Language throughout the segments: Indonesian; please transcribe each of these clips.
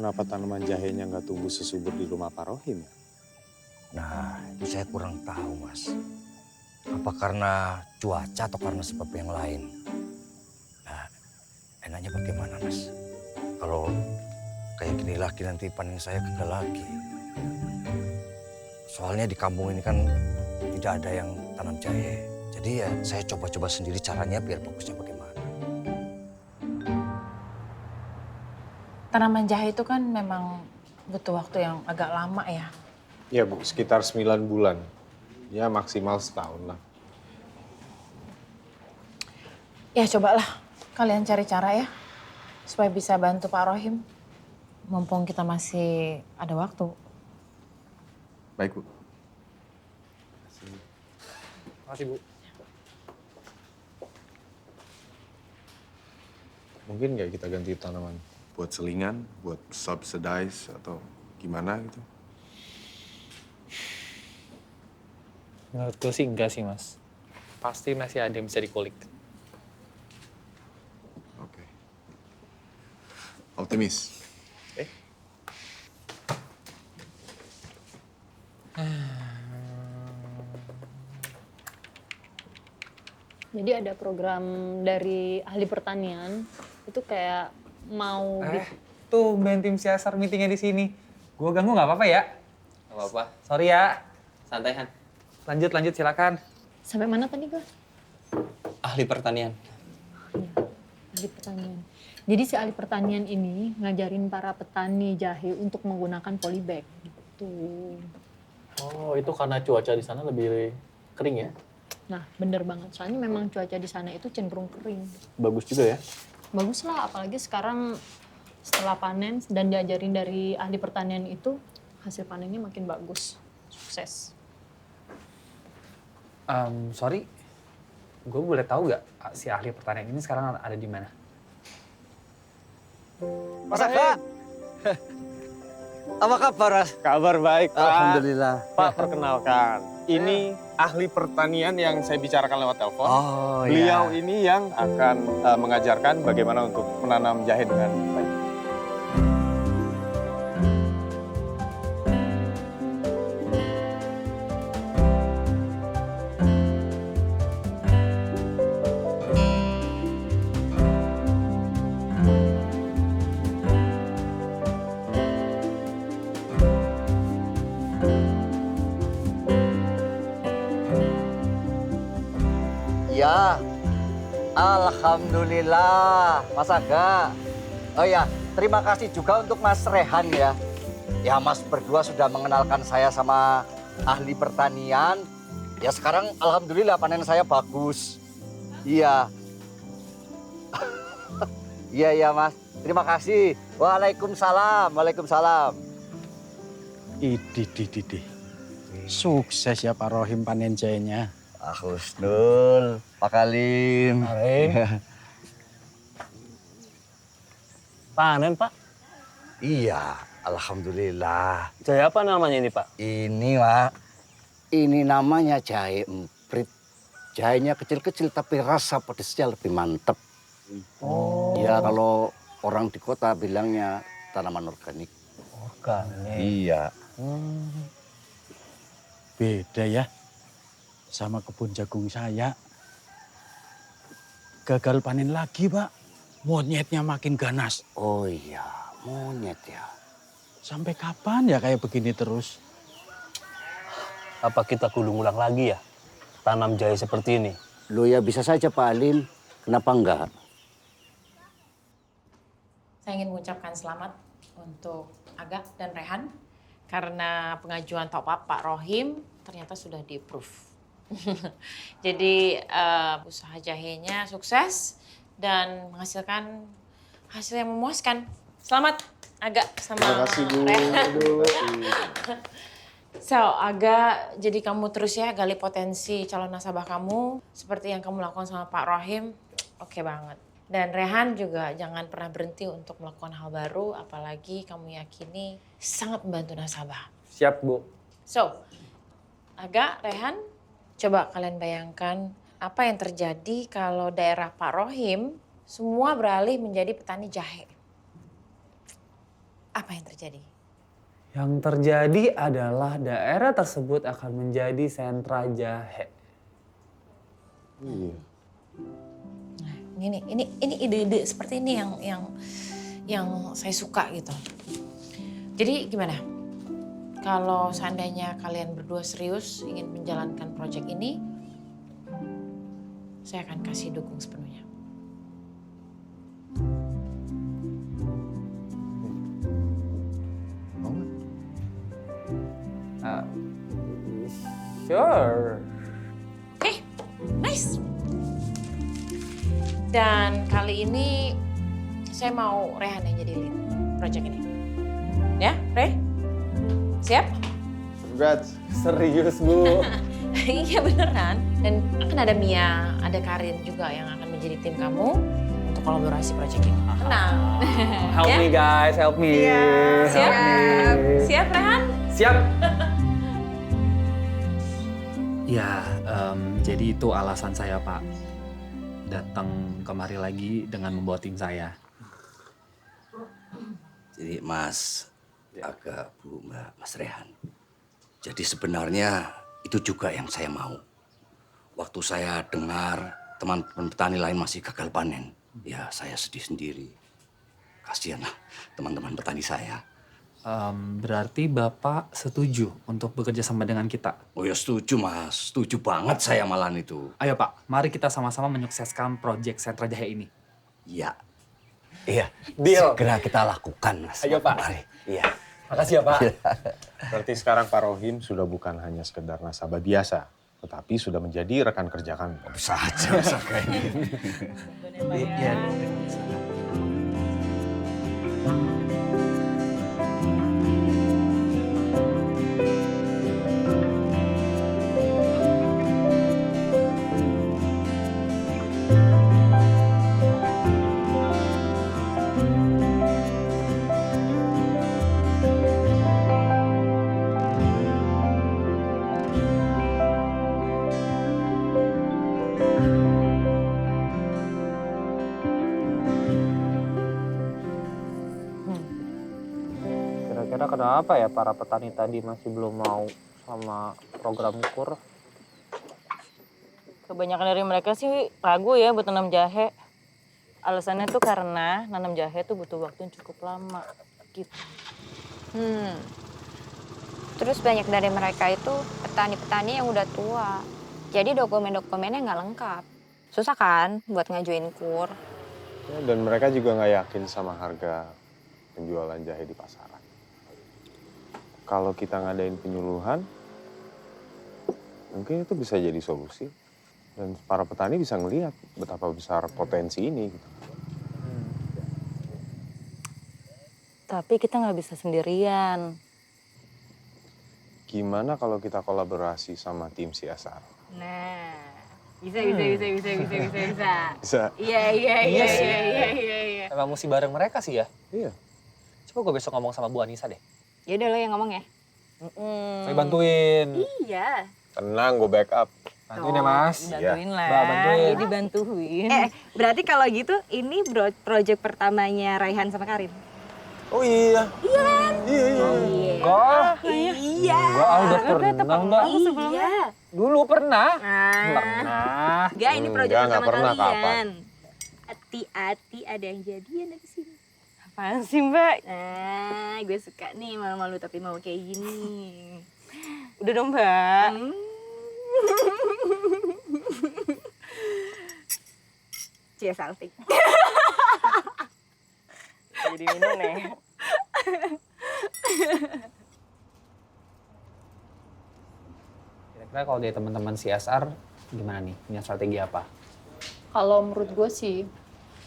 kenapa tanaman jahenya nggak tumbuh sesubur di rumah Pak Rohim? Nah, itu saya kurang tahu, Mas. Apa karena cuaca atau karena sebab yang lain? Nah, enaknya bagaimana, Mas? Kalau kayak gini lagi nanti panen saya gagal lagi. Soalnya di kampung ini kan tidak ada yang tanam jahe. Jadi ya saya coba-coba sendiri caranya biar bagusnya bagaimana. Tanaman jahe itu kan memang butuh waktu yang agak lama ya. Ya Bu, sekitar 9 bulan. Ya maksimal setahun lah. Ya cobalah kalian cari cara ya. Supaya bisa bantu Pak Rohim. Mumpung kita masih ada waktu. Baik Bu. Makasih, Bu. Mungkin nggak kita ganti tanaman? Buat selingan, buat subsidize atau gimana gitu? Menurutku sih enggak sih, Mas. Pasti masih ada yang bisa dikulik. Oke. Optimis. Jadi ada program dari ahli pertanian itu kayak mau Tuh main tim CSR meetingnya di sini. Gua ganggu nggak apa-apa ya? Gak apa-apa, Sorry ya. santai Han. Lanjut silakan. sampai mana tadi gue? Ahli pertanian. Ahli pertanian. Jadi si ahli pertanian ini ngajarin para petani jahe untuk menggunakan polybag gitu. Oh, itu karena cuaca di sana lebih kering ya? Nah, bener banget. Soalnya memang cuaca di sana itu cenderung kering. Bagus juga ya? Bagus lah, apalagi sekarang setelah panen dan diajarin dari ahli pertanian itu, hasil panennya makin bagus. Sukses. Sorry, gue boleh tahu nggak si ahli pertanian ini sekarang ada di mana? Mas Aga, apa kabar, Mas? Kabar baik, Pak. Alhamdulillah. Pak, perkenalkan. Ini ahli pertanian yang saya bicarakan lewat telepon. Oh Beliau iya. ini yang akan mengajarkan bagaimana untuk menanam jahe dengan baik. Ya, alhamdulillah, Mas Aga. Oh ya, terima kasih juga untuk Mas Rehan ya. Ya, Mas berdua sudah mengenalkan saya sama ahli pertanian. Ya sekarang alhamdulillah panen saya bagus. Iya. Iya Mas. Terima kasih. Waalaikumsalam. Waalaikumsalam. Idih. Sukses ya Pak Rohim panen jahenya. Pak Husnul, Pak Kalim. Panen, Pak. Iya, alhamdulillah. Jahe apa namanya ini, Pak? Ini, Pak. Ini namanya jahe emprit. Jahenya kecil-kecil tapi rasa pedesnya lebih mantep. Oh. Ya kalau orang di kota bilangnya tanaman organik. Organik. Iya. Beda ya sama kebun jagung saya. Gagal panen lagi Pak. Monyetnya makin ganas. Oh iya, monyet ya. Sampai kapan ya kayak begini terus? Apa kita kudu ngulang lagi ya? Tanam jahe seperti ini. Loh ya bisa saja Pak Alim. Kenapa enggak? Saya ingin mengucapkan selamat untuk Aga dan Rehan. Karena pengajuan top up Pak Rohim ternyata sudah di-approve. Jadi usaha jahenya sukses dan menghasilkan hasil yang memuaskan. Selamat Aga sama Terima kasih, Bu. Rehan. Aduh. So, Aga, jadi kamu terus ya gali potensi calon nasabah kamu seperti yang kamu lakukan sama Pak Rohim. Oke banget. Dan Rehan juga jangan pernah berhenti untuk melakukan hal baru, apalagi kamu yakini sangat membantu nasabah. Siap, Bu. So, Aga, Rehan, coba kalian bayangkan apa yang terjadi kalau daerah Pak Rohim semua beralih menjadi petani jahe. Apa yang terjadi? Yang terjadi adalah daerah tersebut akan menjadi sentra jahe. Iya. Nah, ini ide-ide seperti ini yang saya suka gitu. Jadi gimana? Kalau seandainya kalian berdua serius ingin menjalankan proyek ini, saya akan kasih dukung sepenuhnya. Mau nggak? Sure. Oke, nice. Dan kali ini saya mau Rehan yang jadi lead proyek ini. Ya, Re? Siap? Congrats. Serius, Bu. Iya beneran. Dan akan ada Mia, ada Karin juga yang akan menjadi tim kamu untuk kolaborasi proyek ini. Tenang. Help Ya? me guys, help me. Siap? Help me. Siap, Rehan? Siap. Ya, jadi itu alasan saya Pak datang kemari lagi dengan membawa tim saya. Jadi Mas, agak Bu, Mbak, Mas Rehan. Jadi sebenarnya itu juga yang saya mau. Waktu saya dengar teman-teman petani lain masih gagal panen, ya saya sedih sendiri. Kasihan lah teman-teman petani saya. Berarti Bapak setuju untuk bekerja sama dengan kita? Oh ya setuju Mas, setuju banget saya malam itu. Ayo Pak, mari kita sama-sama menyukseskan proyek sentra jahe ini. Iya. Iya, Deal. segera kita lakukan Mas. Ayo, Pak. Mari. Iya. Makasih ya Pak. Berarti sekarang Pak Rohim sudah bukan hanya sekedar nasabah biasa, tetapi sudah menjadi rekan kerja kami. Bisa aja Mas kayaknya. Iya. Kira-kira kenapa ya para petani tadi masih belum mau sama program KUR? Kebanyakan dari mereka sih ragu ya buat nanam jahe. Alasannya tuh karena nanam jahe tuh butuh waktu yang cukup lama gitu. Terus banyak dari mereka itu petani-petani yang udah tua. Jadi dokumen-dokumennya nggak lengkap. Susah kan buat ngajuin KUR. Ya, dan mereka juga nggak yakin sama harga penjualan jahe di pasaran. Kalau kita ngadain penyuluhan, mungkin itu bisa jadi solusi. Dan para petani bisa ngelihat betapa besar potensi ini. Gitu. Tapi kita nggak bisa sendirian. Gimana kalau kita kolaborasi sama tim CSR? Nah, bisa. Bisa. Iya. Emang mesti bareng mereka sih ya? Iya. Coba gue besok ngomong sama Bu Anissa deh. Ya udah lo yang ngomong ya. Saya bantuin. Iya. Tenang, gue backup. Bantuin ya Mas. Bantuin lah. Mbak, bantuin. Ya dibantuin. Berarti kalau gitu ini proyek pertamanya Raihan sama Karin. Oh iya. Iya kan? Iya. Enggak. Iya. Enggak, udah pernah Mbak. Iya. Dulu pernah. Nah. Pernah. Enggak, ini proyek Enggak pertama pernah, kalian. kapan? Hati-hati ada yang jadian di sini. Apaan sih Mbak? Nah, gue suka nih malu-malu tapi mau kayak gini. Udah dong Mbak. Cia salting. Jadi minum nih. Kira-kira kalau dari teman-teman CSR gimana nih? Punya strategi apa? Kalau menurut gue sih,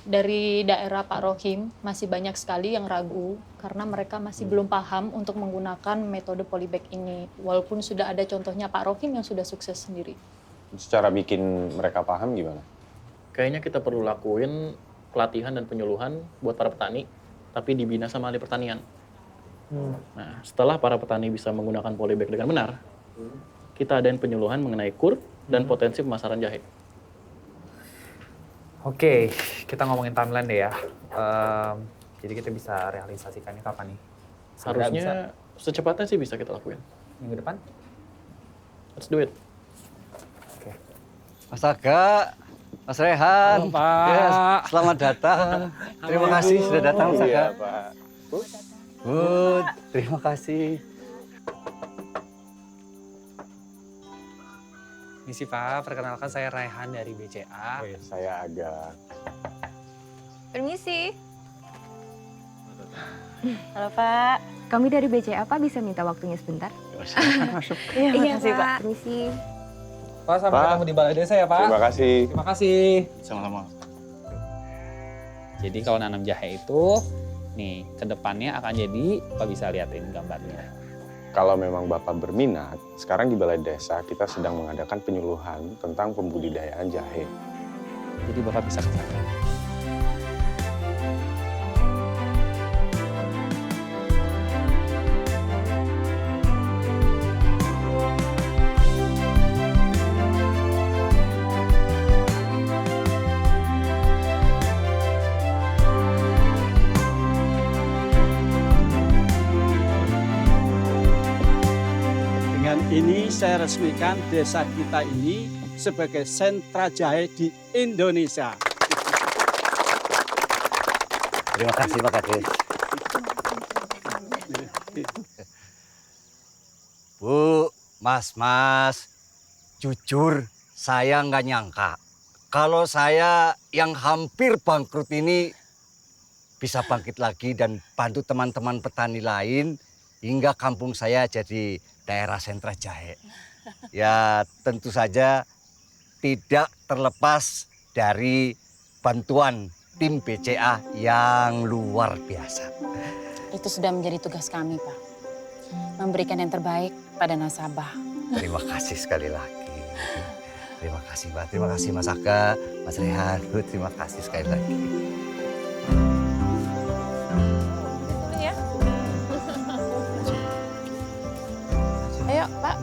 dari daerah Pak Rohim masih banyak sekali yang ragu karena mereka masih belum paham untuk menggunakan metode polybag ini. Walaupun sudah ada contohnya Pak Rohim yang sudah sukses sendiri. Secara bikin mereka paham gimana? Kayaknya kita perlu lakuin pelatihan dan penyuluhan buat para petani, tapi dibina sama ahli pertanian. Nah, setelah para petani bisa menggunakan polybag dengan benar, kita adain penyuluhan mengenai KUR dan potensi pemasaran jahe. Oke, kita ngomongin timeline deh ya. Jadi kita bisa realisasikannya kapan nih? Harusnya secepatnya sih bisa kita lakuin. Minggu depan? Let's do it. Mas Aga, Mas Rehan. Halo, Pak. Ya, selamat datang. Terima kasih sudah datang, Mas Aga. Iya, Pak. Bud, terima kasih. Misi Pak, perkenalkan saya Rehan dari BCA. Saya Aga. Permisi. Halo Pak. Kami dari BCA, Pak bisa minta waktunya sebentar? Iya, makasih Pak. Permisi. Pak, sampai Pak. ketemu di balai desa ya Pak. Terima kasih. Terima kasih. Sama-sama. Jadi kalau nanam jahe itu, nih ke depannya akan jadi, Pak bisa liatin gambarnya. Kalau memang Bapak berminat, sekarang di Balai Desa kita sedang mengadakan penyuluhan tentang pembudidayaan jahe. Jadi Bapak bisa ke sana. Dengan ini saya resmikan desa kita ini sebagai sentra jahe di Indonesia. Terima kasih Pak Kades. Bu, Mas, jujur saya nggak nyangka kalau saya yang hampir bangkrut ini bisa bangkit lagi dan bantu teman-teman petani lain hingga kampung saya jadi daerah sentra jahe. Ya tentu saja tidak terlepas dari bantuan tim BCA yang luar biasa. Itu sudah menjadi tugas kami, Pak. Memberikan yang terbaik pada nasabah. Terima kasih sekali lagi. Terima kasih Mbak, terima kasih Mas Aga, Mas Rehan, terima kasih sekali lagi. Ya. Ayo, Pak.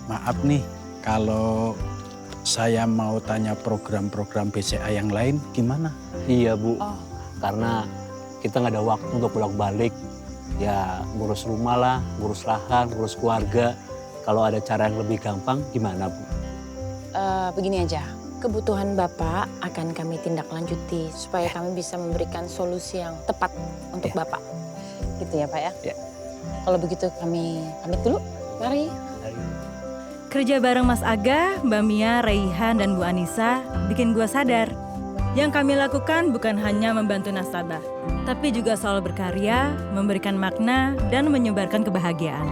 Maaf nih, kalau saya mau tanya program-program BCA yang lain gimana? Iya Bu, karena kita nggak ada waktu untuk bolak-balik. Ya ngurus rumah lah, ngurus lahan, ngurus keluarga. Kalau ada cara yang lebih gampang gimana Bu? Begini aja, kebutuhan Bapak akan kami tindak lanjuti supaya kami bisa memberikan solusi yang tepat untuk Bapak. Gitu ya Pak ya? Ya. Kalau begitu kami pamit dulu. Mari. Kerja bareng Mas Aga, Mbak Mia, Raihan, dan Bu Anissa bikin gua sadar. Yang kami lakukan bukan hanya membantu nasabah, tapi juga soal berkarya, memberikan makna, dan menyebarkan kebahagiaan.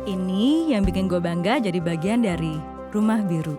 Ini yang bikin gue bangga jadi bagian dari Rumah Biru.